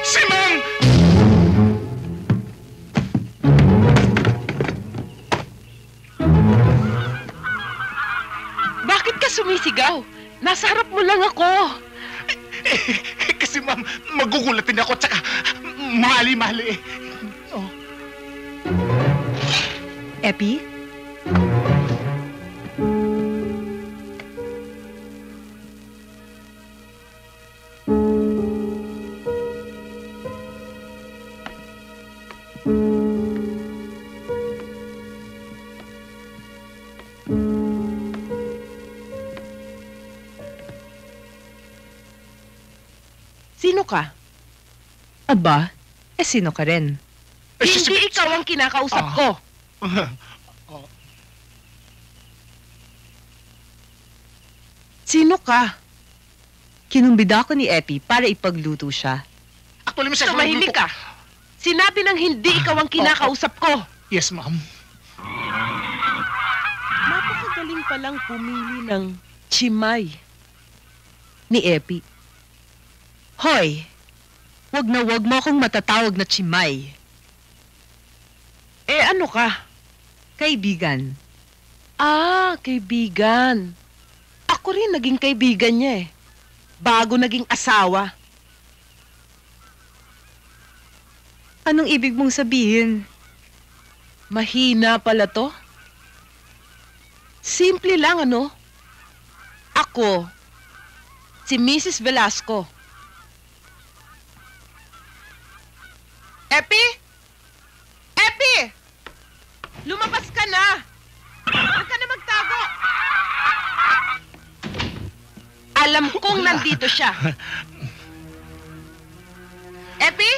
Si Ma'am! Bakit ka sumisigaw? Nasa harap mo lang ako. Kasi ma'am, magugulatin ako tsaka mali-mali. Oh. Epi? Sino ka? Aba, sino ka rin? Hindi ikaw ang kinakausap ko. Sino ka? Kinumbida ako ni Epi para ipagluto siya. Actually, Mrs. Tumahimik ka. Sinabi ng hindi ikaw ang kinakausap ko. Yes, ma'am. Napakagaling palang pumili ng chimay. Ni Epi. Hoy! Wag na wag mo akong matatawag na chimay. Eh ano ka? Kaibigan. Ah, kaibigan. Ako rin naging kaibigan niya eh. Bago naging asawa. Anong ibig mong sabihin? Mahina pala to. Simple lang ano. Ako, si Mrs. Velasco. Epi? Epi! Lumabas ka na! Huwag ka na magtago! Alam kong nandito siya. Epi?